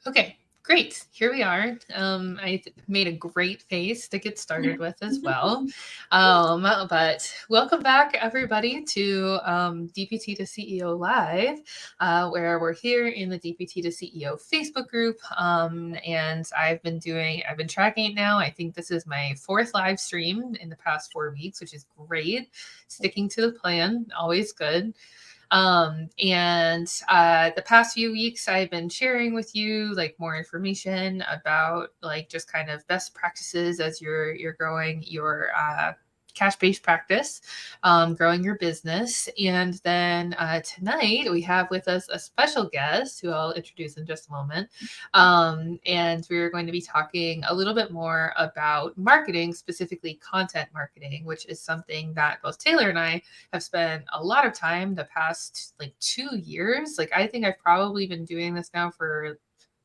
Okay, great. Here we are. Made a great face to get started with as well. But welcome back, everybody, to DPT to CEO Live, where we're here in the DPT to CEO Facebook group. And I've been tracking it now. I think this is my 4th live stream in the past 4 weeks, which is great. Sticking to the plan, always good. The past few weeks I've been sharing with you like more information about like just kind of best practices as you're growing your cash-based practice, growing your business. And then tonight we have with us a special guest who I'll introduce in just a moment. And we're going to be talking a little bit more about marketing, specifically content marketing, which is something that both Taylor and I have spent a lot of time the past like 2 years. Like I think I've probably been doing this now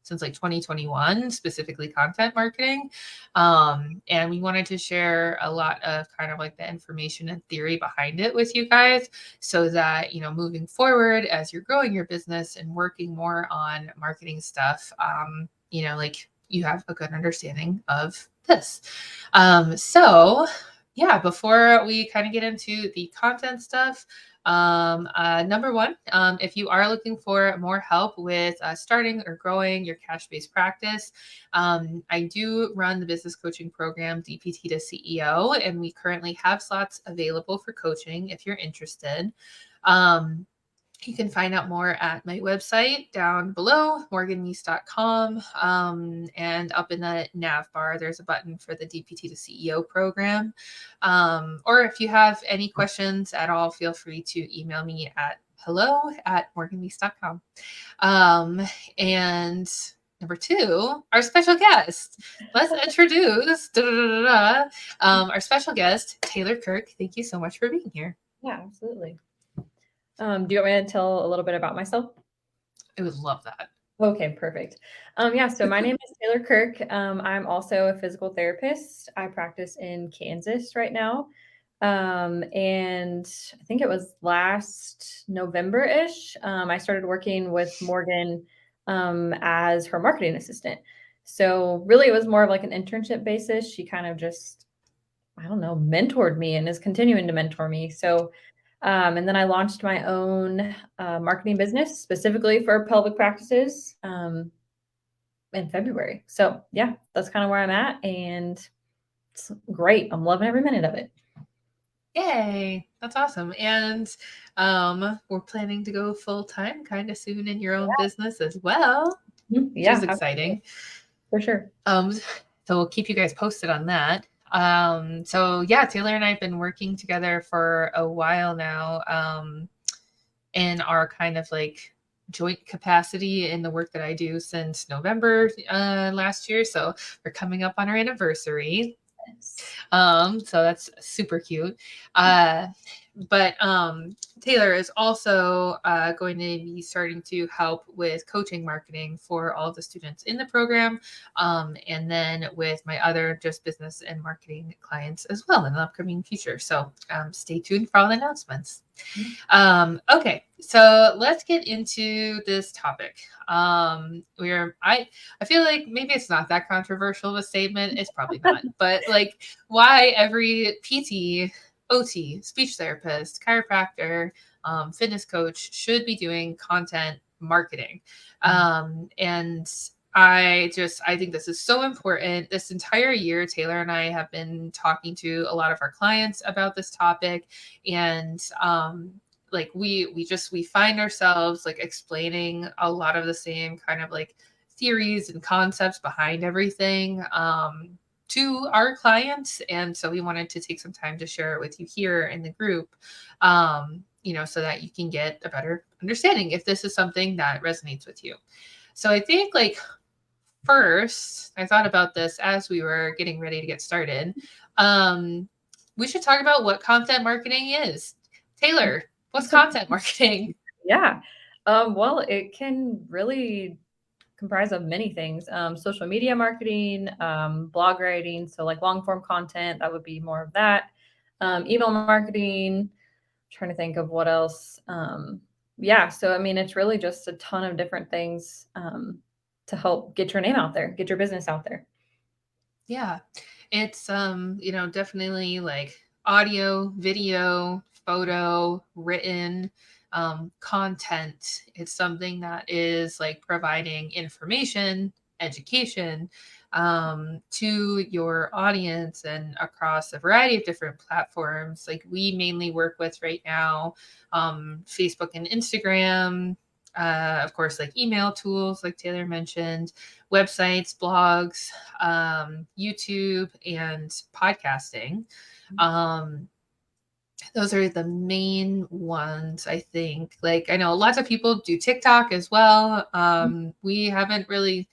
since like 2021, specifically content marketing. And we wanted to share a lot of kind of like the information and theory behind it with you guys so that, moving forward as you're growing your business and working more on marketing stuff, like you have a good understanding of this. Before we kind of get into the content stuff, number one, if you are looking for more help with starting or growing your cash-based practice, I do run the business coaching program DPT to CEO, and we currently have slots available for coaching if you're interested. You can find out more at my website down below, morganmeese.com. And up in the nav bar, there's a button for the DPT to CEO program. Or if you have any questions at all, feel free to email me at hello@morganmeese.com. And number two, our special guest. Let's introduce our special guest, Taylor Kirk. Thank you so much for being here. Yeah, absolutely. Do you want me to tell a little bit about myself? I would love that. Okay, perfect. So my name is Taylor Kirk. I'm also a physical therapist. I practice in Kansas right now. And I think it was last November-ish, I started working with Morgan as her marketing assistant. So really it was more of like an internship basis. She kind of just, mentored me and is continuing to mentor me. So and then I launched my own marketing business specifically for pelvic practices in February. So yeah, that's kind of where I'm at, and it's great. I'm loving every minute of it. Yay, that's awesome. And we're planning to go full time kind of soon in your own business as well, which is exciting. For sure. So we'll keep you guys posted on that. Taylor and I have been working together for a while now in our kind of like joint capacity in the work that I do since November last year. So we're coming up on our anniversary. So that's super cute. But Taylor is also going to be starting to help with coaching marketing for all the students in the program. And then with my other just business and marketing clients as well in the upcoming future. So stay tuned for all the announcements. Okay, so let's get into this topic. I feel like maybe it's not that controversial of a statement. It's probably not, but like why every PT, OT, speech therapist, chiropractor, fitness coach should be doing content marketing. And I think this is so important. This entire year, Taylor and I have been talking to a lot of our clients about this topic, and like we find ourselves like explaining a lot of the same kind of like theories and concepts behind everything to our clients. And so we wanted to take some time to share it with you here in the group, so that you can get a better understanding if this is something that resonates with you. So I think like first, I thought about this as we were getting ready to get started. We should talk about what content marketing is. Taylor, what's content marketing? Yeah. Well, it can really comprise of many things. Social media marketing, blog writing. So like long form content, that would be more of that. Email marketing, trying to think of what else. So, I mean, it's really just a ton of different things to help get your name out there, get your business out there. Yeah. It's definitely like audio, video, photo, written content. It's something that is like providing information, education to your audience and across a variety of different platforms. Like we mainly work with right now, Facebook and Instagram. Of course, like email tools, like Taylor mentioned, websites, blogs, YouTube, and podcasting. Um, those are the main ones, I think. Like, I know lots of people do TikTok as well. We haven't really,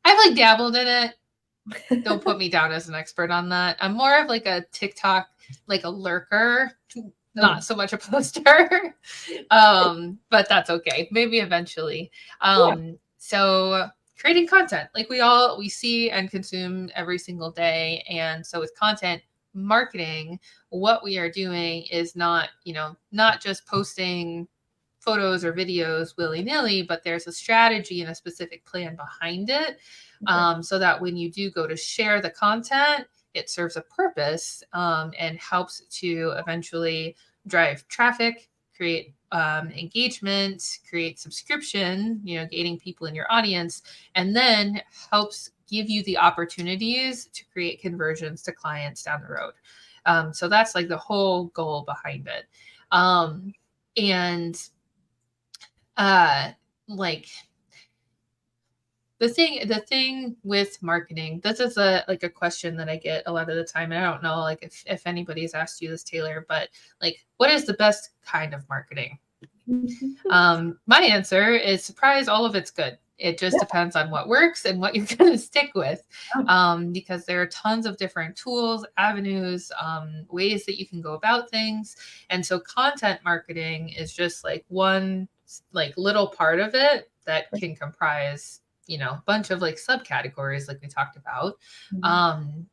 I've like dabbled in it. Don't put me down as an expert on that. I'm more of like a TikTok, like a lurker, not so much a poster. But that's okay. Maybe eventually. Yeah. So creating content, like we see and consume every single day. And so with content marketing, what we are doing is not just posting photos or videos willy-nilly, but there's a strategy and a specific plan behind it, so that when you do go to share the content, it serves a purpose, and helps to eventually drive traffic, create engagement, create subscription, gaining people in your audience, and then helps give you the opportunities to create conversions to clients down the road. So that's like the whole goal behind it. And like the thing with marketing, this is a question that I get a lot of the time, and I don't know like if anybody's asked you this, Taylor, but like, what is the best kind of marketing? My answer is, surprise, all of it's good. It just depends on what works and what you're going to stick with, because there are tons of different tools, avenues, ways that you can go about things. And so content marketing is just like one like little part of it that can comprise a bunch of like subcategories like we talked about.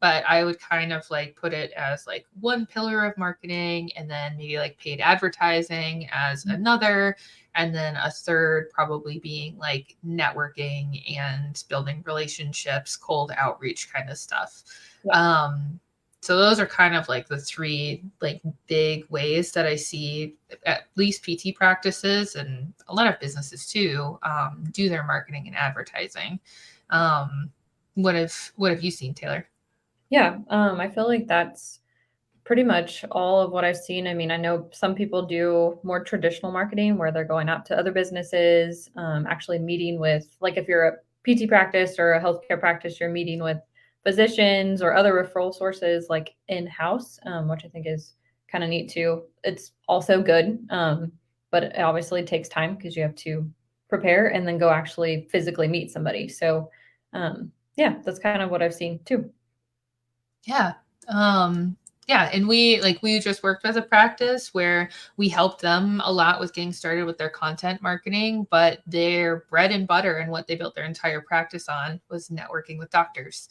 But I would kind of like put it as like one pillar of marketing, and then maybe like paid advertising as another, and then a third probably being like networking and building relationships, cold outreach kind of stuff. So those are kind of like the three like big ways that I see at least PT practices and a lot of businesses too do their marketing and advertising. What have you seen, Taylor? Yeah, I feel like that's pretty much all of what I've seen. I mean, I know some people do more traditional marketing where they're going out to other businesses, actually meeting with, like if you're a PT practice or a healthcare practice, you're meeting with physicians or other referral sources like in-house, which I think is kind of neat too. It's also good, but it obviously takes time because you have to prepare and then go actually physically meet somebody. So, yeah, that's kind of what I've seen too. Yeah. Yeah. And we just worked with a practice where we helped them a lot with getting started with their content marketing, but their bread and butter and what they built their entire practice on was networking with doctors,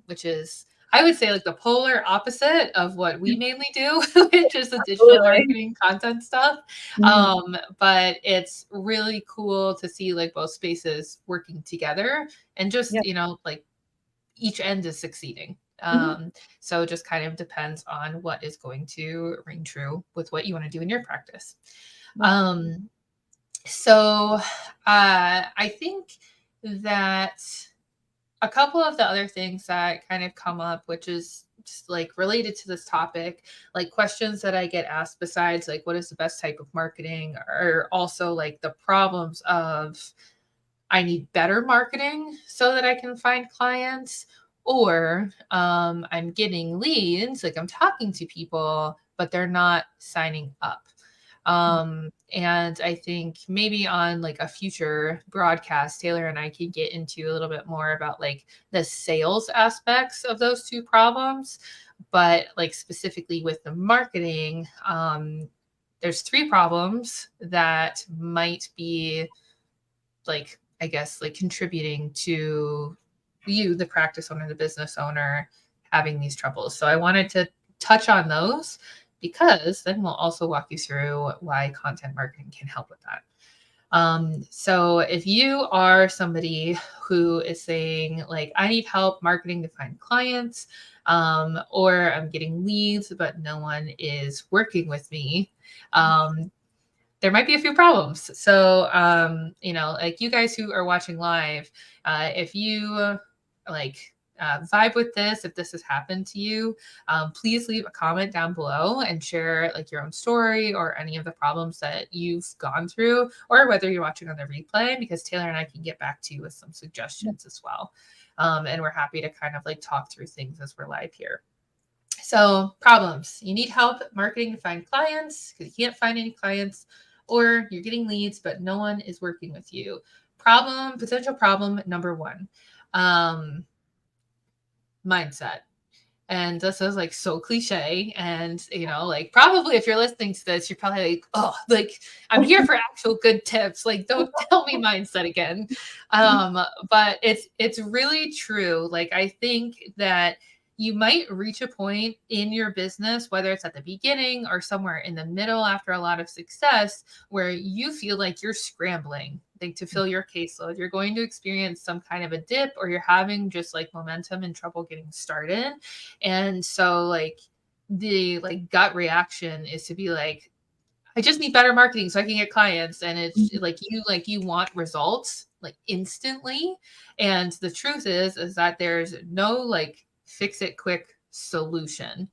which is, I would say, like the polar opposite of what we mainly do, which is the digital Absolutely. marketing content stuff. Mhm. But it's really cool to see like both spaces working together, and just, Yeah. like each end is succeeding. Mhm. So it just kind of depends on what is going to ring true with what you want to do in your practice. Yeah. Um, so I think that a couple of the other things that kind of come up, which is just like related to this topic, like questions that I get asked besides like what is the best type of marketing, are also like the problems of, I need better marketing so that I can find clients, or I'm getting leads, like I'm talking to people, but they're not signing up. And I think maybe on like a future broadcast, Taylor and I can get into a little bit more about like the sales aspects of those two problems. But like specifically with the marketing, there's three problems that might be like, I guess, like contributing to you, the practice owner, the business owner, having these troubles. So I wanted to touch on those, because then we'll also walk you through why content marketing can help with that. So if you are somebody who is saying like, I need help marketing to find clients, or I'm getting leads, but no one is working with me, there might be a few problems. So, like you guys who are watching live, if you like vibe with this, if this has happened to you, please leave a comment down below and share like your own story or any of the problems that you've gone through, or whether you're watching on the replay, because Taylor and I can get back to you with some suggestions as well. And we're happy to kind of like talk through things as we're live here. So problems, you need help marketing to find clients because you can't find any clients, or you're getting leads, but no one is working with you. Potential problem number one, mindset. And this is like so cliche. And, like probably if you're listening to this, you're probably like, oh, like I'm here for actual good tips. Like, don't tell me mindset again. But it's really true. Like, I think that you might reach a point in your business, whether it's at the beginning or somewhere in the middle after a lot of success, where you feel like you're scrambling like to fill your caseload. You're going to experience some kind of a dip, or you're having just like momentum and trouble getting started. And so like the like gut reaction is to be like, I just need better marketing so I can get clients. And it's like you want results like instantly. And the truth is that there's no like fix it quick solution.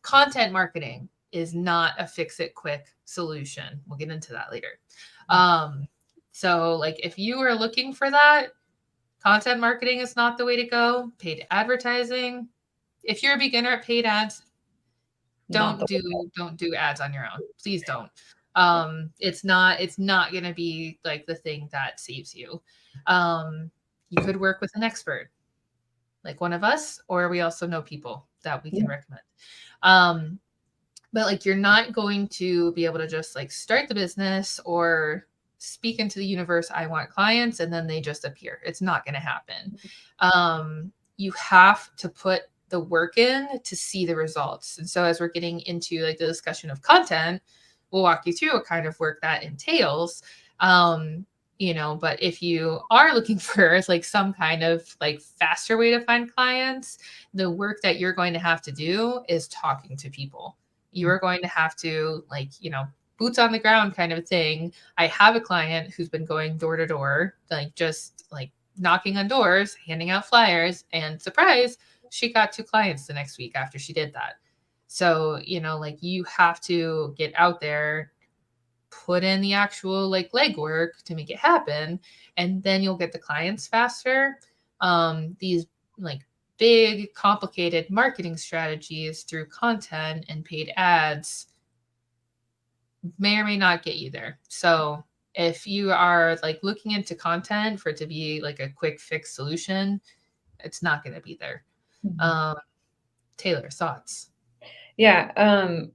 Content marketing is not a fix it quick solution. We'll get into that later. So like if you are looking for that, content marketing is not the way to go. Paid advertising. If you're a beginner at paid ads, don't do ads on your own. Please don't. It's not going to be like the thing that saves you. You could work with an expert like one of us, or we also know people that we can recommend. But like you're not going to be able to just like start the business or speak into the universe, I want clients, and then they just appear. It's not going to happen. You have to put the work in to see the results. And so as we're getting into like the discussion of content, we'll walk you through what kind of work that entails. But if you are looking for like some kind of like faster way to find clients, the work that you're going to have to do is talking to people. You are going to have to like, boots on the ground kind of thing. I have a client who's been going door to door, like just like knocking on doors, handing out flyers, and surprise, she got 2 clients the next week after she did that. So, like you have to get out there, put in the actual like legwork to make it happen, and then you'll get the clients faster. These like big, complicated marketing strategies through content and paid ads may or may not get you there. So if you are like looking into content for it to be like a quick fix solution, it's not going to be there. Taylor, thoughts? Yeah,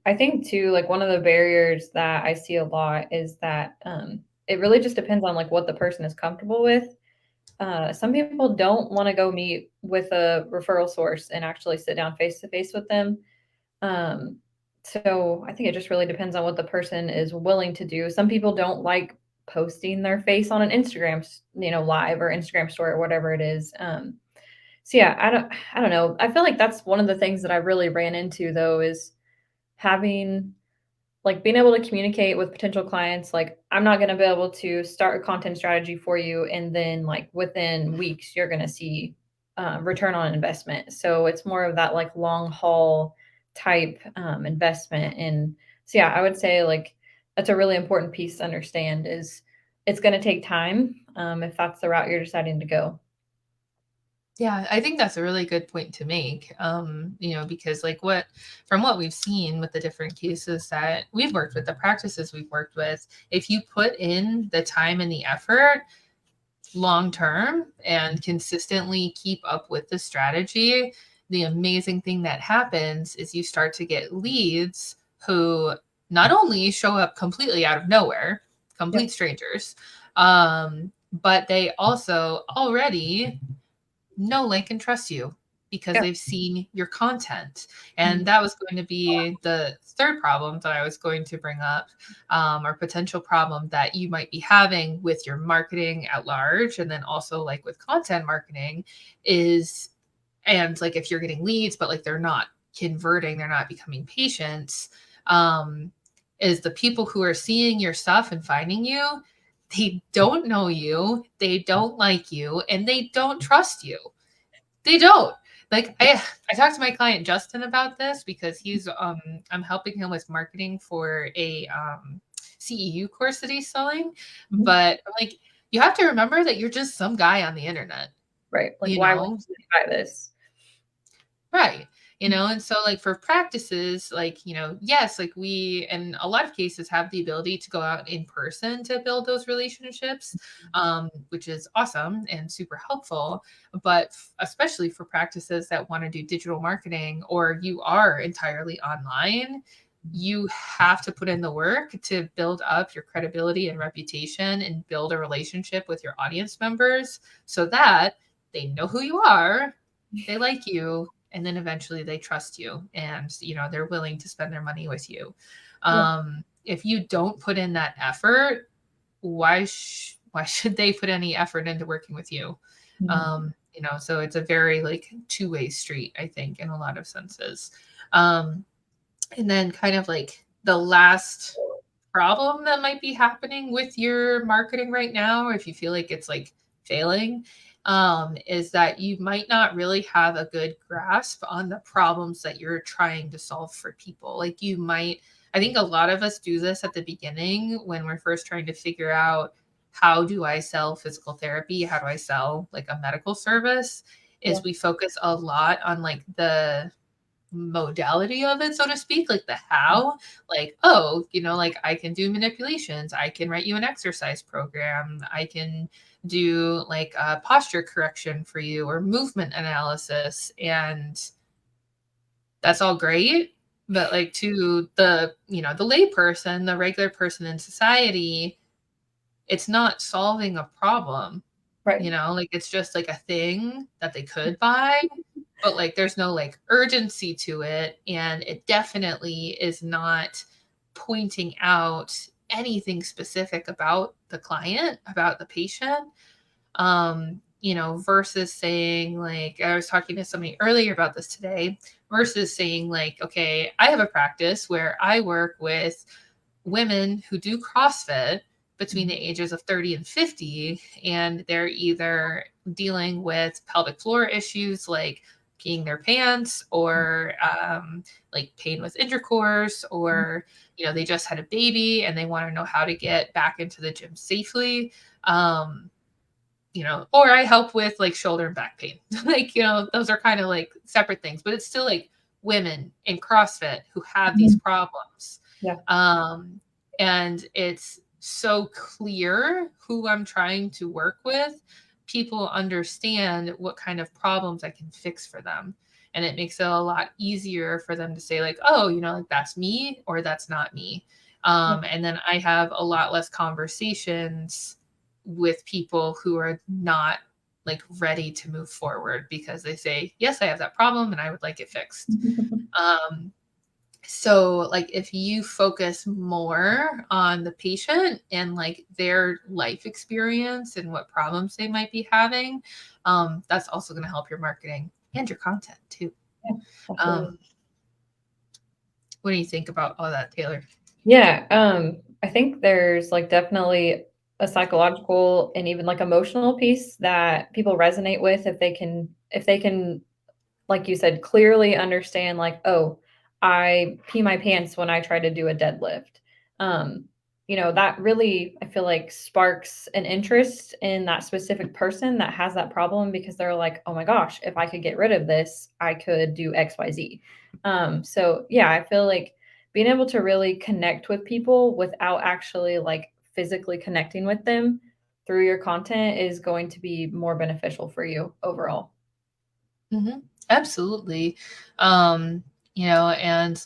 I think too, like one of the barriers that I see a lot is that it really just depends on like what the person is comfortable with. Some people don't want to go meet with a referral source and actually sit down face to face with them. So I think it just really depends on what the person is willing to do. Some people don't like posting their face on an Instagram, live or Instagram story or whatever it is. So yeah, I don't know. I feel like that's one of the things that I really ran into though is having like being able to communicate with potential clients. Like I'm not going to be able to start a content strategy for you and then like within weeks you're going to see return on investment. So it's more of that like long haul type investment. And so yeah, I would say like that's a really important piece to understand is it's going to take time if that's the route you're deciding to go. Yeah, I think that's a really good point to make. Because like from what we've seen with the different cases that we've worked with, the practices we've worked with, if you put in the time and the effort long term and consistently keep up with the strategy, the amazing thing that happens is you start to get leads who not only show up completely out of nowhere, complete strangers, but they also already know, like, and trust you. because Yeah. they've seen your content. And Mhm. that was going to be the third problem that I was going to bring up, or potential problem that you might be having with your marketing at large. And then also like with content marketing is, and like if you're getting leads, but like they're not converting, they're not becoming patients, um, is the people who are seeing your stuff and finding you, they don't know you, they don't like you, and they don't trust you. They don't. Like I talked to my client Justin about this because he's I'm helping him with marketing for a CEU course that he's selling. Mhm. But like you have to remember that you're just some guy on the internet, Right. Like, you why would know? you try this? Right. Mhm. And so like for practices, like, yes, like we in a lot of cases have the ability to go out in person to build those relationships, which is awesome and super helpful. But especially for practices that want to do digital marketing or you are entirely online, you have to put in the work to build up your credibility and reputation and build a relationship with your audience members so that they know who you are, they like you, and then eventually they trust you and they're willing to spend their money with you. Yeah. If you don't put in that effort, why should they put any effort into working with you? Mhm. So it's a very like two-way street, I think, in a lot of senses. And then kind of like the last problem that might be happening with your marketing right now, or if you feel like it's like failing, is that you might not really have a good grasp on the problems that you're trying to solve for people. Like you might, I think a lot of us do this at the beginning when we're first trying to figure out how do I sell physical therapy? How do I sell like a medical service? Yeah. Is we focus a lot on like the modality of it, so to speak, like the how, like, oh, like I can do manipulations, I can write you an exercise program, I can do like a posture correction for you or movement analysis. And that's all great. But like to the lay person, the regular person in society, it's not solving a problem. Right. Like it's just like a thing that they could buy, but like there's no like urgency to it. And it definitely is not pointing out anything specific about the client, about the patient. Versus saying like I was talking to somebody earlier about this today, versus saying like, okay, I have a practice where I work with women who do CrossFit between the Mhm. ages of 30 and 50, and they're either dealing with pelvic floor issues like peeing their pants or like pain with intercourse, or they just had a baby and they want to know how to get back into the gym safely. um, or I help with like shoulder and back pain. Like, those are kind of like separate things, but it's still like women in CrossFit who have these Mhm. problems. Yeah. Um, and it's so clear who I'm trying to work with. People understand what kind of problems I can fix for them. And it makes it a lot easier for them to say, like, oh, like that's me or that's not me. Yeah. And then I have a lot less conversations with people who are not like ready to move forward because they say, yes, I have that problem and I would like it fixed. Um, so like if you focus more on the patient and like their life experience and what problems they might be having, that's also going to help your marketing and your content too. Yeah, absolutely. Um, what do you think about all that, Taylor? Yeah, I think there's like definitely a psychological and even like emotional piece that people resonate with if they can, like you said, clearly understand like, oh, I pee my pants when I try to do a deadlift. Um, that really I feel like sparks an interest in that specific person that has that problem because they're like, oh my gosh, if I could get rid of this, I could do XYZ. So yeah, I feel like being able to really connect with people without actually like physically connecting with them through your content is going to be more beneficial for you overall. Hmm. Absolutely. And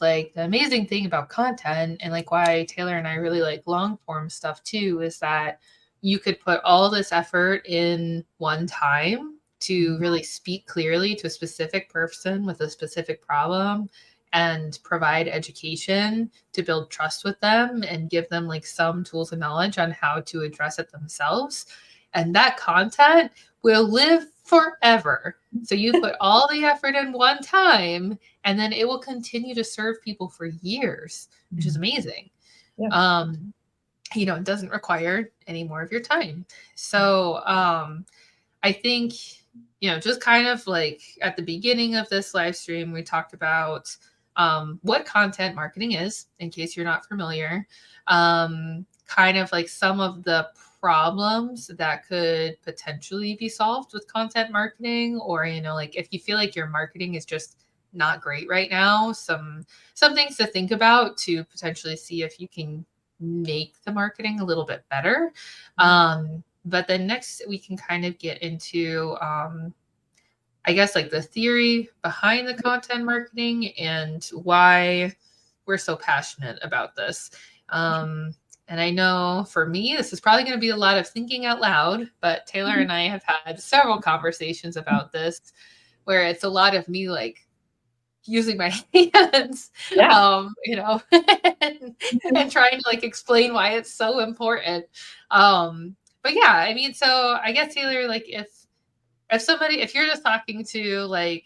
like the amazing thing about content and like why Taylor and I really like long form stuff too is that you could put all this effort in one time to really speak clearly to a specific person with a specific problem and provide education to build trust with them and give them like some tools and knowledge on how to address it themselves. And that content will live forever. So you put all the effort in one time and then it will continue to serve people for years, which is amazing. Yeah. It doesn't require any more of your time. So I think, just kind of like at the beginning of this live stream, we talked about what content marketing is, in case you're not familiar, kind of like some of the problems that could potentially be solved with content marketing, or, like if you feel like your marketing is just not great right now, some things to think about to potentially see if you can make the marketing a little bit better. But then next we can kind of get into, I guess, like the theory behind the content marketing and why we're so passionate about this. And I know for me, this is probably going to be a lot of thinking out loud, but Taylor and I have had several conversations about this where it's a lot of me like using my hands, Yeah. and trying to like explain why it's so important. But yeah, I mean, so I guess Taylor, like if you're just talking to like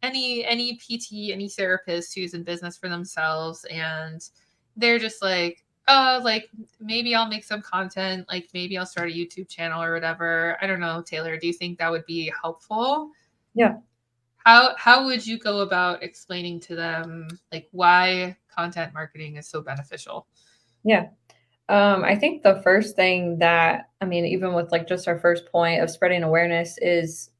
any PT, any therapist who's in business for themselves and they're just like, oh, like maybe I'll make some content, like maybe I'll start a YouTube channel or whatever. I don't know, Taylor, do you think that would be helpful? Yeah. How would you go about explaining to them like why content marketing is so beneficial? Yeah. I think the first thing that, I mean, even with like just our first point of spreading awareness is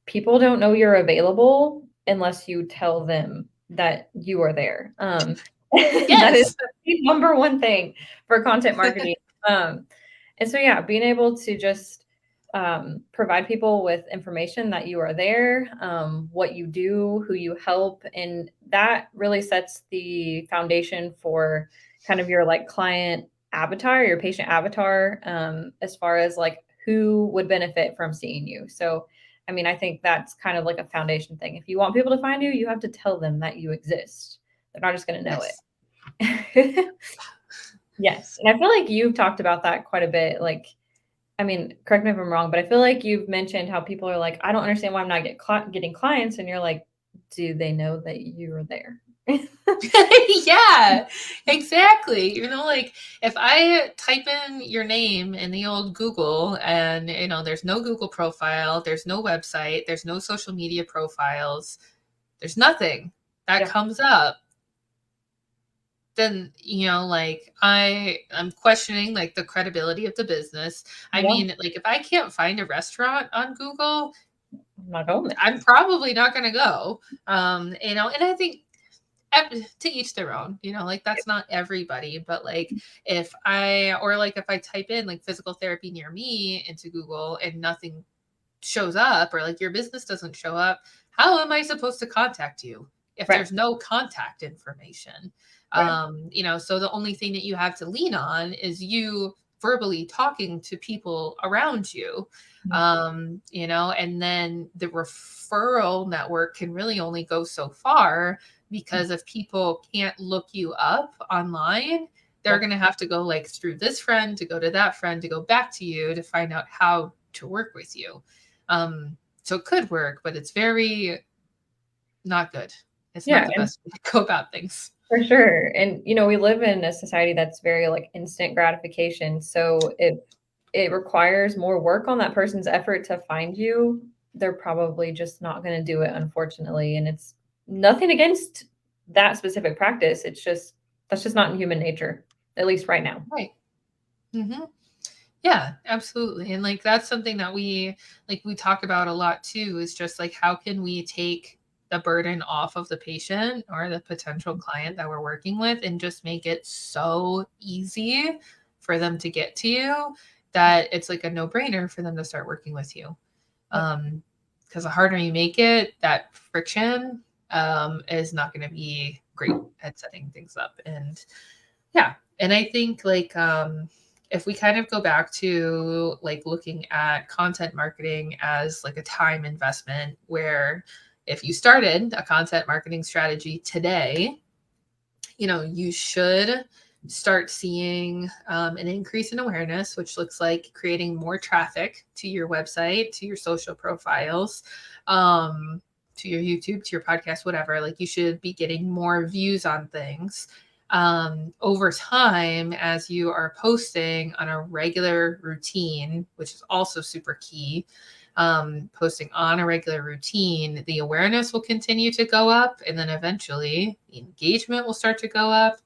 people don't know you're available unless you tell them that you are there. That is Yes. the number one thing for content marketing. And so, yeah, being able to just provide people with information that you are there, what you do, who you help, and that really sets the foundation for kind of your like client avatar, your patient avatar, as far as like who would benefit from seeing you. So, I mean, I think that's kind of like a foundation thing. If you want people to find you, you have to tell them that you exist. They're not just going to know Yes. it. Yes. And I feel like you've talked about that quite a bit. Like, I mean, correct me if I'm wrong, but I feel like you've mentioned how people are like, I don't understand why I'm not getting clients. And you're like, do they know that you're there? Yeah, exactly. Like if I type in your name in the old Google and, there's no Google profile, there's no website, there's no social media profiles, there's nothing that Yeah. comes up, then, like I'm questioning like the credibility of the business. I Yeah. mean, like if I can't find a restaurant on Google, I'm not going there. I'm probably not going to go. And I think to each their own, like that's not everybody, but like if I type in like physical therapy near me into Google and nothing shows up, or like your business doesn't show up, how am I supposed to contact you if Right. there's no contact information? Right. So the only thing that you have to lean on is you verbally talking to people around you. And then the referral network can really only go so far, because if people can't look you up online, they're going to have to go like through this friend to go to that friend to go back to you to find out how to work with you. So it could work, but it's very not good. It's not Yeah. the And best way to go about things. for sure. And, we live in a society that's very like instant gratification. So if it requires more work on that person's effort to find you, they're probably just not going to do it, unfortunately. And it's nothing against that specific practice. It's just, that's just not in human nature, at least right now. Right. Mm-hmm. Yeah, absolutely. And like that's something that we talk about a lot too, is just like how can we take the burden off of the patient or the potential client that we're working with and just make it so easy for them to get to you that it's like a no-brainer for them to start working with you. Because the harder you make it, that friction is not going to be great at setting things up. And yeah, and I think like if we kind of go back to like looking at content marketing as like a time investment, where if you started a content marketing strategy today, you should start seeing an increase in awareness, which looks like creating more traffic to your website, to your social profiles, to your YouTube, to your podcast, whatever. Like, you should be getting more views on things over time as you are posting on a regular routine, which is also super key. Posting on a regular routine, the awareness will continue to go up, and then eventually the engagement will start to go up,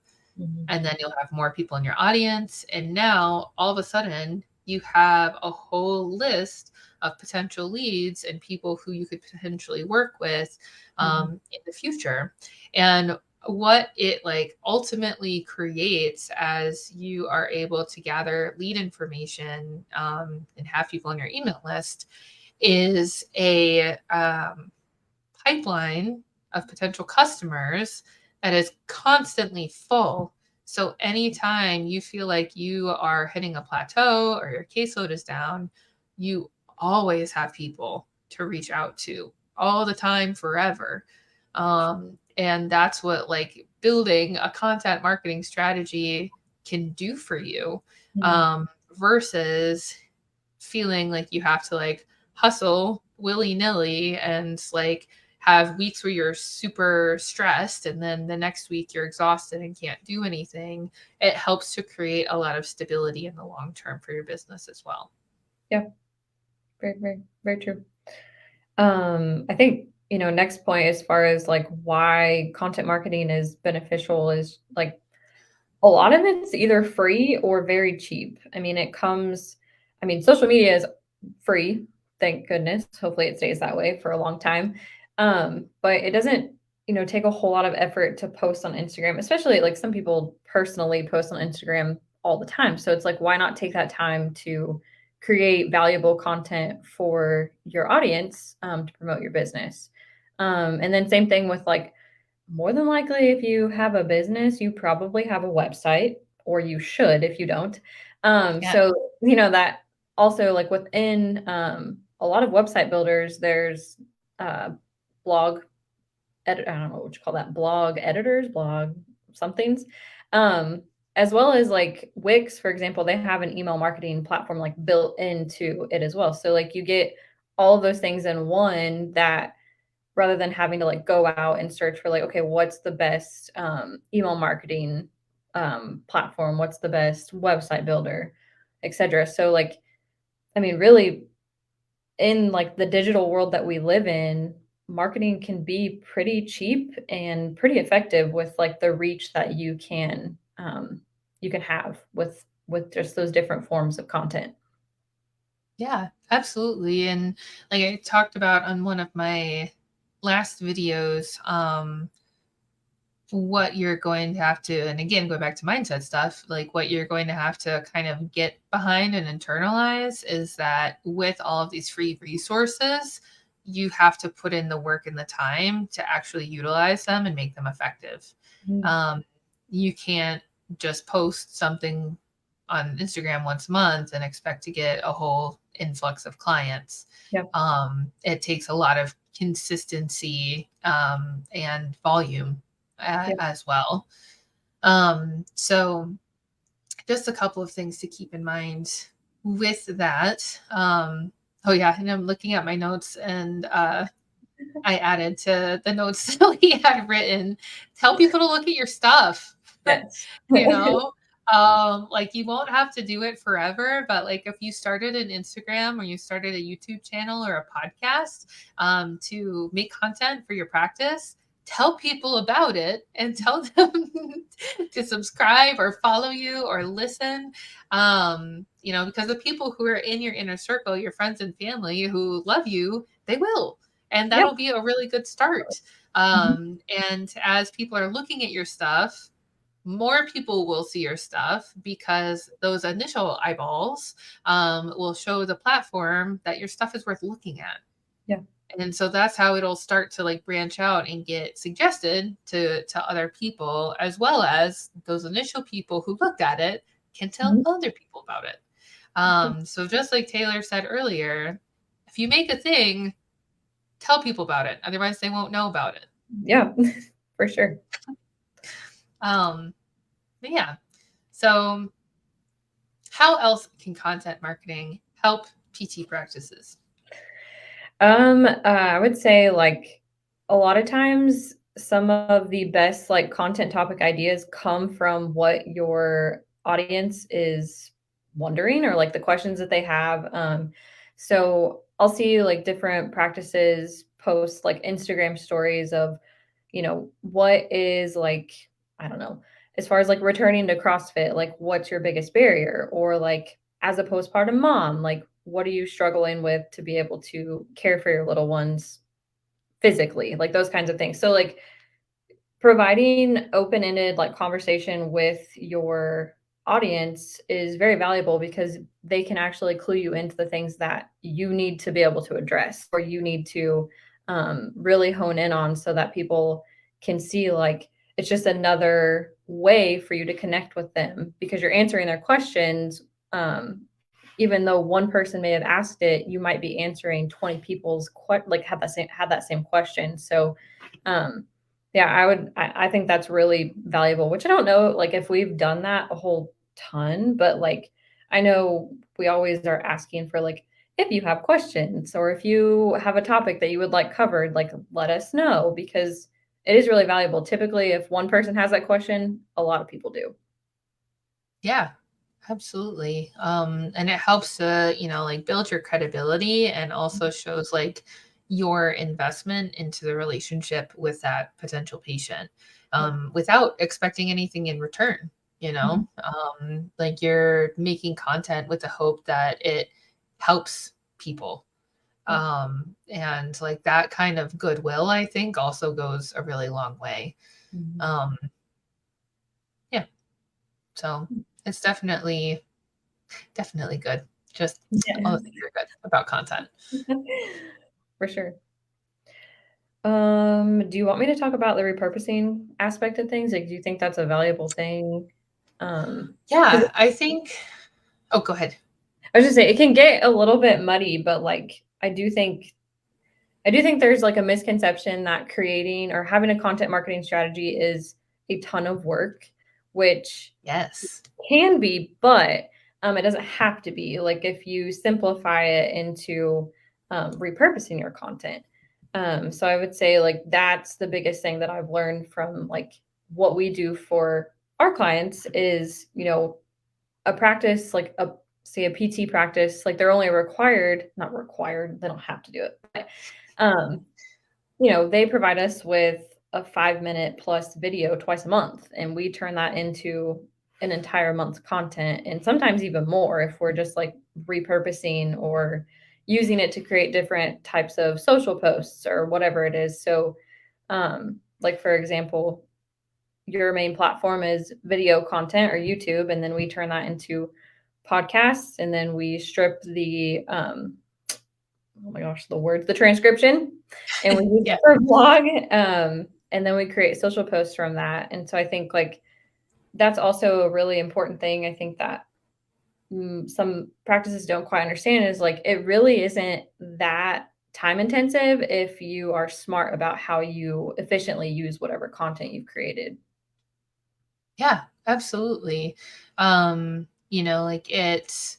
and then you'll have more people in your audience. And now all of a sudden you have a whole list of potential leads and people who you could potentially work with in the future. And what it like ultimately creates as you are able to gather lead information and have people on your email list is a pipeline of potential customers that is constantly full. So anytime you feel like you are hitting a plateau or your caseload is down, you always have people to reach out to all the time, forever. And that's what like building a content marketing strategy can do for you, versus feeling like you have to like hustle willy-nilly and like have weeks where you're super stressed and then the next week you're exhausted and can't do anything. It helps to create a lot of stability in the long term for your business as well. Yeah. Very, very, very true. I think, next point as far as like why content marketing is beneficial is like a lot of it's either free or very cheap. Social media is free, thank goodness. Hopefully it stays that way for a long time. But it doesn't, take a whole lot of effort to post on Instagram, especially like some people personally post on Instagram all the time. So it's like, why not take that time to create valuable content for your audience to promote your business? And then same thing with like, more than likely, if you have a business, you probably have a website, or you should if you don't. Yeah. So, that also like within a lot of website builders, there's blog edit. I don't know what you call that. Blog editors, blog somethings. Um, as well as like Wix, for example, they have an email marketing platform like built into it as well. So like you get all of those things in one, that rather than having to like go out and search for like, okay, what's the best email marketing platform? What's the best website builder, etc. So like, really in like the digital world that we live in, marketing can be pretty cheap and pretty effective with like the reach that you can have with just those different forms of content. Yeah, absolutely. And like I talked about on one of my last videos, what you're going to have to, and again, go back to mindset stuff, like what you're going to have to kind of get behind and internalize is that with all of these free resources, you have to put in the work and the time to actually utilize them and make them effective. Mm. Um, you can't just post something on Instagram once a month and expect to get a whole influx of clients. Yeah. It takes a lot of consistency and volume Yeah. as well. So just a couple of things to keep in mind with that. Oh yeah, and I'm looking at my notes, and I added to the notes that we had written, tell people to look at your stuff. Yes. you know, like you won't have to do it forever, but like if you started an Instagram or you started a YouTube channel or a podcast to make content for your practice, tell people about it and tell them to subscribe or follow you or listen. Because the people who are in your inner circle, your friends and family who love you, they will. And Yeah. that'll be a really good start. Mhm. And as people are looking at your stuff, more people will see your stuff because those initial eyeballs will show the platform that your stuff is worth looking at. Yeah. And so that's how it'll start to like branch out and get suggested to other people, as well as those initial people who looked at it can tell other people about it. So just like Taylor said earlier, if you make a thing, tell people about it. Otherwise they won't know about it. Yeah, for sure. But yeah. So how else can content marketing help PT practices? I would say like a lot of times some of the best like content topic ideas come from what your audience is wondering or like the questions that they have. So I'll see like different practices post like Instagram stories of, what is like, I don't know, as far as like returning to CrossFit, like what's your biggest barrier? Or like as a postpartum mom, like what are you struggling with to be able to care for your little ones physically? Like those kinds of things. So like providing open-ended like conversation with your audience is very valuable because they can actually clue you into the things that you need to be able to address or you need to really hone in on so that people can see like it's just another way for you to connect with them because you're answering their questions. Even though one person may have asked it, you might be answering 20 people's like had that same question. So um yeah, I think that's really valuable, which I don't know, like, if we've done that a whole ton, but, like, I know we always are asking for, like, if you have questions or if you have a topic that you would like covered, like, let us know because it is really valuable. Typically, if one person has that question, a lot of people do. Yeah, absolutely. And it helps to, like build your credibility and also shows like your investment into the relationship with that potential patient, Yeah. without expecting anything in return, Mhm. like you're making content with the hope that it helps people. Yeah. And like that kind of goodwill, I think also goes a really long way. Mhm. Um, yeah. So it's definitely good. Just all Yeah. the things are good about content. For sure. Do you want me to talk about the repurposing aspect of things? Like, do you think that's a valuable thing? Because Yeah, I think oh, go ahead. I was just saying it can get a little bit muddy, but like I do think there's like a misconception that creating or having a content marketing strategy is a ton of work, which Yes. can be, but it doesn't have to be. Like if you simplify it into repurposing your content. So I would say like that's the biggest thing that I've learned from like what we do for our clients is, a practice like a say a PT practice, like they're only required, not required, they don't have to do it, but um, they provide us with a 5-minute plus video twice a month, and we turn that into an entire month's content, and sometimes even more if we're just like repurposing or using it to create different types of social posts or whatever it is. So, like for example, your main platform is video content or YouTube, and then we turn that into podcasts, and then we strip the oh my gosh, the transcription, and we use Yeah. it for a blog, and then we create social posts from that. And so I think like that's also a really important thing. I think that some practices don't quite understand is like it really isn't that time intensive if you are smart about how you efficiently use whatever content you've created. Yeah, absolutely. Like it's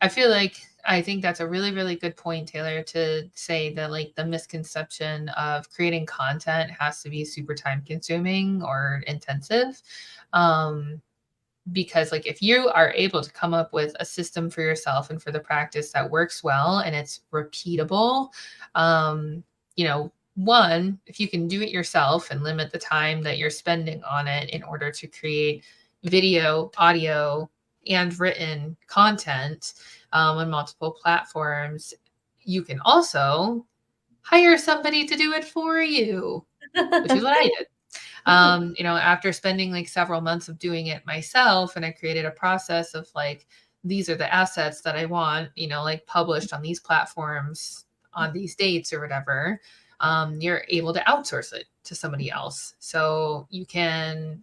I feel like I think that's a really, really good point, Taylor, to say that like the misconception of creating content has to be super time consuming or intensive. Um, because like if you are able to come up with a system for yourself and for the practice that works well and it's repeatable, one, if you can do it yourself and limit the time that you're spending on it in order to create video, audio, and written content, on multiple platforms, you can also hire somebody to do it for you, which is what I did. After spending like several months of doing it myself, and I created a process of like, these are the assets that I want, like published on these platforms on these dates or whatever. You're able to outsource it to somebody else. So you can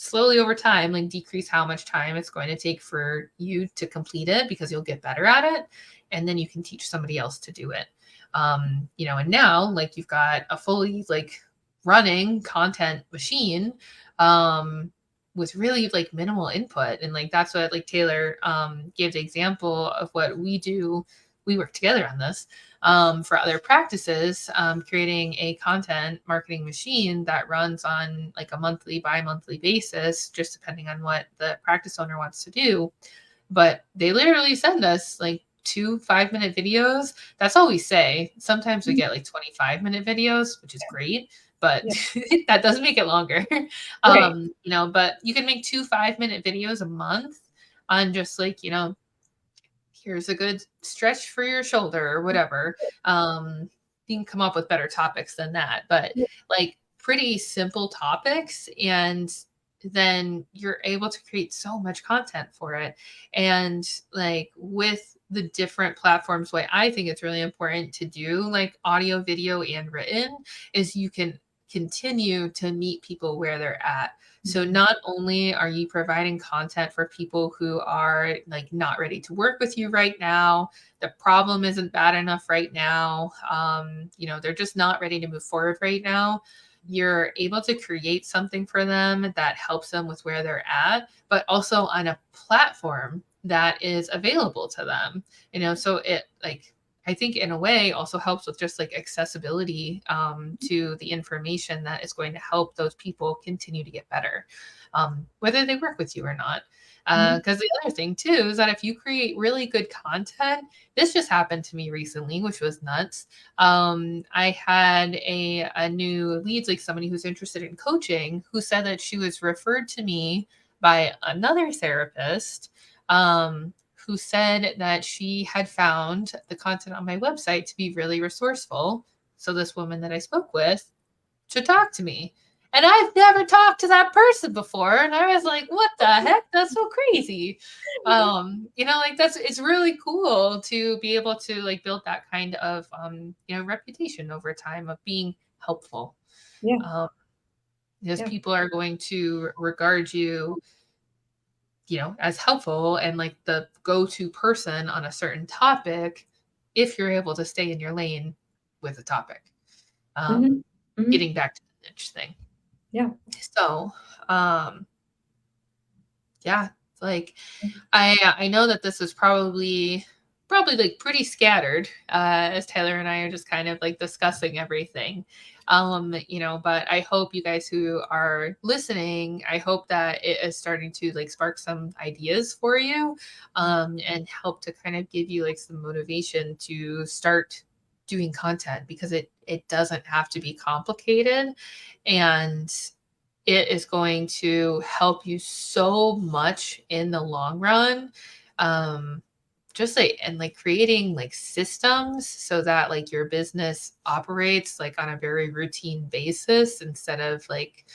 slowly over time, like decrease how much time it's going to take for you to complete it, because you'll get better at it. And then you can teach somebody else to do it. And now like you've got a fully like running content machine, with really like minimal input. And like, that's what like Taylor, gave the example of what we do. We work together on this, for other practices, creating a content marketing machine that runs on like a monthly, bi-monthly basis, just depending on what the practice owner wants to do. But they literally send us like 2 5-minute videos. That's all we say. Sometimes we get like 25-minute videos, which is great, but Yeah. that doesn't make it longer. Right. But you can make 2 5-minute videos a month on just like, here's a good stretch for your shoulder or whatever. You can come up with better topics than that, but Yeah. like pretty simple topics. And then you're able to create so much content for it. And like with the different platforms, what I think it's really important to do, like audio, video, and written, is you can continue to meet people where they're at. So Mhm. not only are you providing content for people who are like not ready to work with you right now, the problem isn't bad enough right now, they're just not ready to move forward right now. You're able to create something for them that helps them with where they're at, but also on a platform that is available to them. So it like, I think in a way also helps with just like accessibility, to the information that is going to help those people continue to get better, whether they work with you or not. Mhm. Because the other thing too is that if you create really good content, this just happened to me recently, which was nuts. I had a new leads, like somebody who's interested in coaching, who said that she was referred to me by another therapist, who said that she had found the content on my website to be really resourceful. So this woman that I spoke with to talk to me. And I've never talked to that person before. And I was like, what the heck? That's so crazy. Like it's really cool to be able to like build that kind of reputation over time of being helpful. Yeah. Um, because Yeah. people are going to regard you, as helpful and like the go-to person on a certain topic if you're able to stay in your lane with a topic. Mhm. Mhm. Getting back to the niche thing. Yeah. So, yeah, like I know that this is probably like pretty scattered, as Taylor and I are just kind of like discussing everything. But I hope you guys who are listening, I hope that it is starting to like spark some ideas for you, and help to kind of give you like some motivation to start doing content, because it doesn't have to be complicated, and it is going to help you so much in the long run. Just like, and like creating like systems so that like your business operates like on a very routine basis, instead of like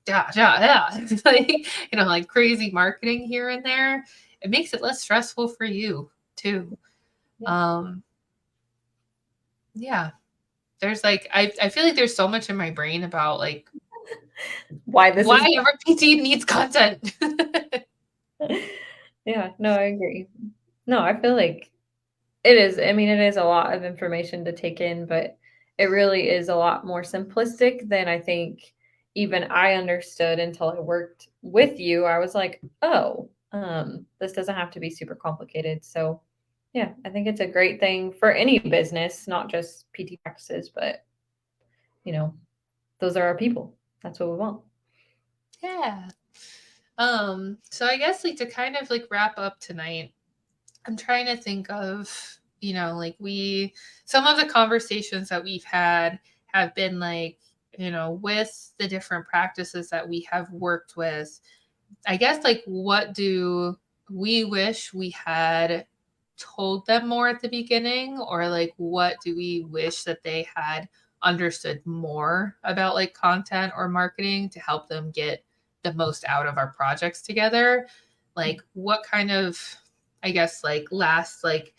yeah, yeah, yeah. Like, like crazy marketing here and there. It makes it less stressful for you too. Yeah. um yeah, there's like I feel like there's so much in my brain about like Why this why is every PT needs content. Yeah, no, I agree. No, I feel like it is, I mean, it is a lot of information to take in, but it really is a lot more simplistic than I think even I understood until I worked with you. I was like, "Oh, this doesn't have to be super complicated." So, yeah, I think it's a great thing for any business, not just PT practices, but, you know, those are our people. That's what we want. Yeah. So I guess like to kind of like wrap up tonight, I'm trying to think of, like some of the conversations that we've had have been like, with the different practices that we have worked with. I guess like what do we wish we had told them more at the beginning, or like what do we wish that they had understood more about like content or marketing to help them get the most out of our projects together? Like what kind of, I guess, like last like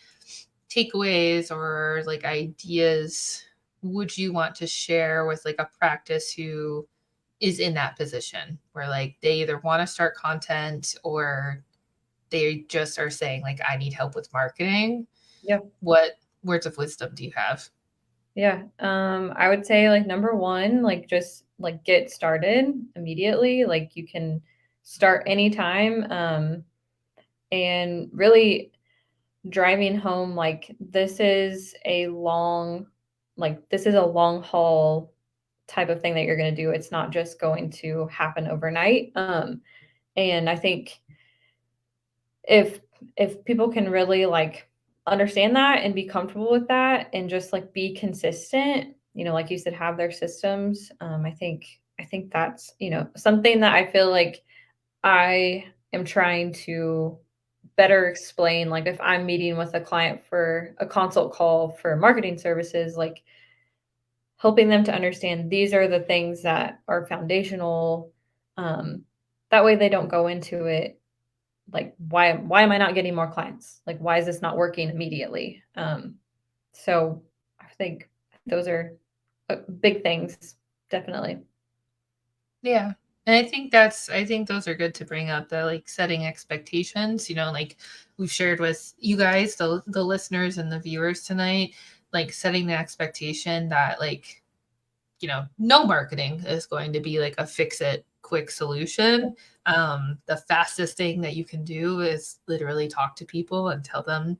takeaways or like ideas would you want to share with like a practice who is in that position where like they either want to start content or they just are saying like, I need help with marketing. Yeah. What words of wisdom do you have? Yeah. I would say like number one, like just like get started immediately. Like you can start anytime. And really driving home, like this is a long haul type of thing that you're going to do. It's not just going to happen overnight. And I think if people can really like understand that and be comfortable with that and just like be consistent, like you said, have their systems. I think that's, something that I feel like I am trying to better explain. Like if I'm meeting with a client for a consult call for marketing services, like helping them to understand these are the things that are foundational. Um, that way they don't go into it like, why am I not getting more clients? Like, why is this not working immediately? So I think those are big things, definitely. Yeah. And I think those are good to bring up, the like setting expectations, like we've shared with you guys, the listeners and the viewers tonight, like setting the expectation that like, no marketing is going to be like a fix it quick solution. The fastest thing that you can do is literally talk to people and tell them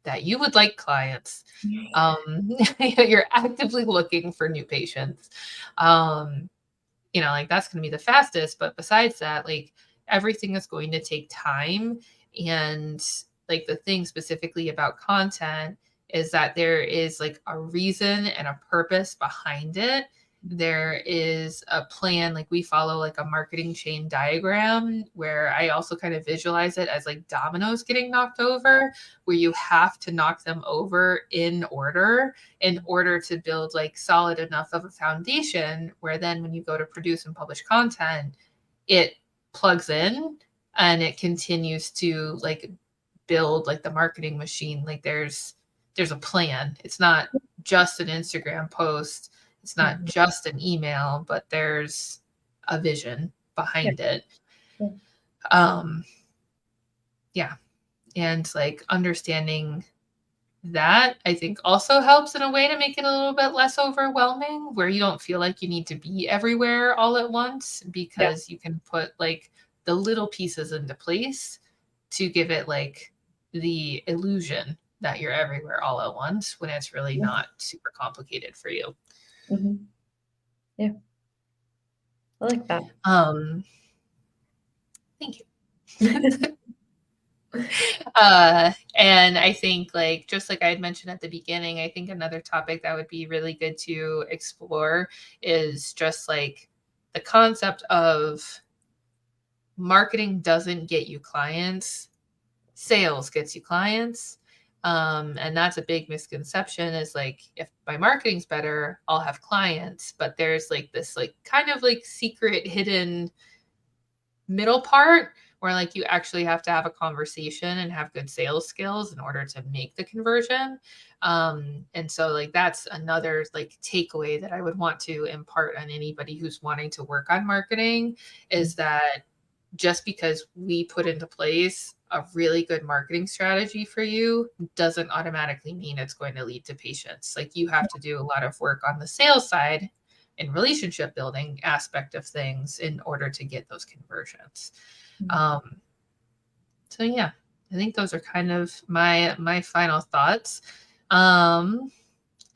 that you would like clients. You're actively looking for new patients. Like that's going to be the fastest. But besides that, like everything is going to take time. And like the thing specifically about content is that there is like a reason and a purpose behind it. There is a plan, like we follow like a marketing chain diagram where I also kind of visualize it as like dominoes getting knocked over, where you have to knock them over in order to build like solid enough of a foundation where then when you go to produce and publish content, it plugs in and it continues to like build like the marketing machine. Like there's a plan. It's not just an Instagram post, it's not Mhm. just an email, but there's a vision Yeah. behind it. Yeah. um yeah, and like understanding that I think also helps in a way to make it a little bit less overwhelming, where you don't feel like you need to be everywhere all at once, Yeah. because you can put like the little pieces into place to give it like the illusion that you're everywhere all at once when it's really Yeah. not super complicated for you. Mhm. Yeah. I like that. um Thank you. And I think like just like I had mentioned at the beginning, I think another topic that would be really good to explore is just like the concept of marketing doesn't get you clients, sales gets you clients. And that's a big misconception, is like if my marketing's better, I'll have clients. But there's like this like kind of like secret hidden middle part where like you actually have to have a conversation and have good sales skills in order to make the conversion. And so like that's another like takeaway that I would want to impart on anybody who's wanting to work on marketing, is that just because we put into place a really good marketing strategy for you doesn't automatically mean it's going to lead to patients. Like you have to do a lot of work on the sales side and relationship building aspect of things in order to get those conversions. Mhm. Um, so yeah, I think those are kind of my final thoughts. Um,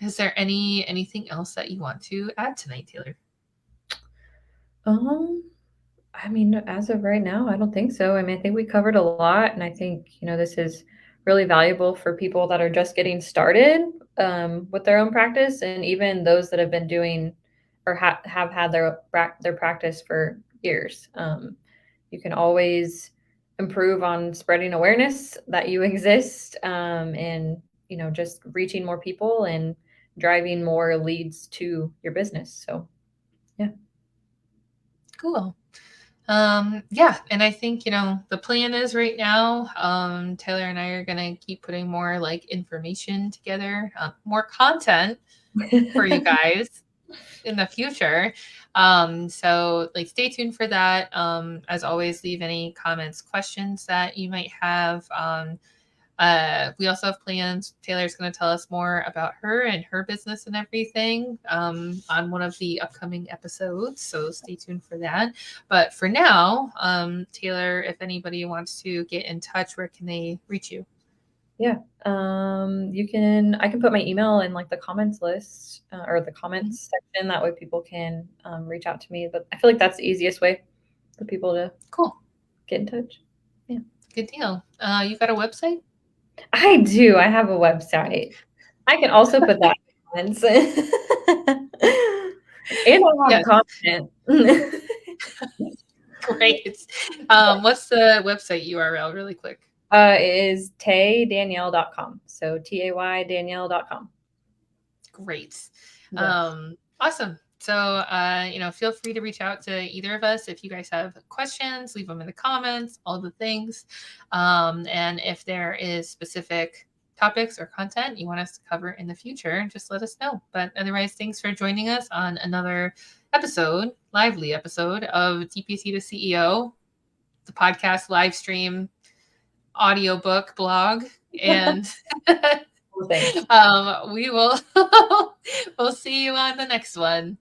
is there anything else that you want to add tonight, Taylor? Um, I mean, as of right now, I don't think so. I mean, I think we covered a lot, and I think, this is really valuable for people that are just getting started with their own practice, and even those that have been doing or have had their practice for years. You can always improve on spreading awareness that you exist, and just reaching more people and driving more leads to your business. So, yeah. Cool. Yeah, and I think, the plan is right now, Taylor and I are gonna keep putting more like information together, more content for you guys. in the future. So like stay tuned for that. As always, leave any comments, questions that you might have. We also have plans. Taylor's going to tell us more about her and her business and everything on one of the upcoming episodes. So stay tuned for that. But for now, Taylor, if anybody wants to get in touch, where can they reach you? Yeah. I can put my email in like the comments list or the comments section. That way people can reach out to me. But I feel like that's the easiest way for people to Cool. get in touch. Yeah. Good deal. You got a website? I do. I have a website. I can also put that in the comments. And I have Yes. content. Great. What's the website URL really quick? It is taydanielle.com. So TAY Danielle.com. Great. Yes. Awesome. So, feel free to reach out to either of us if you guys have questions, leave them in the comments, all the things. And if there is specific topics or content you want us to cover in the future, just let us know. But otherwise, thanks for joining us on another lively episode of DPC to CEO, the podcast, live stream, audiobook, blog, and Thanks. we will we'll see you on the next one.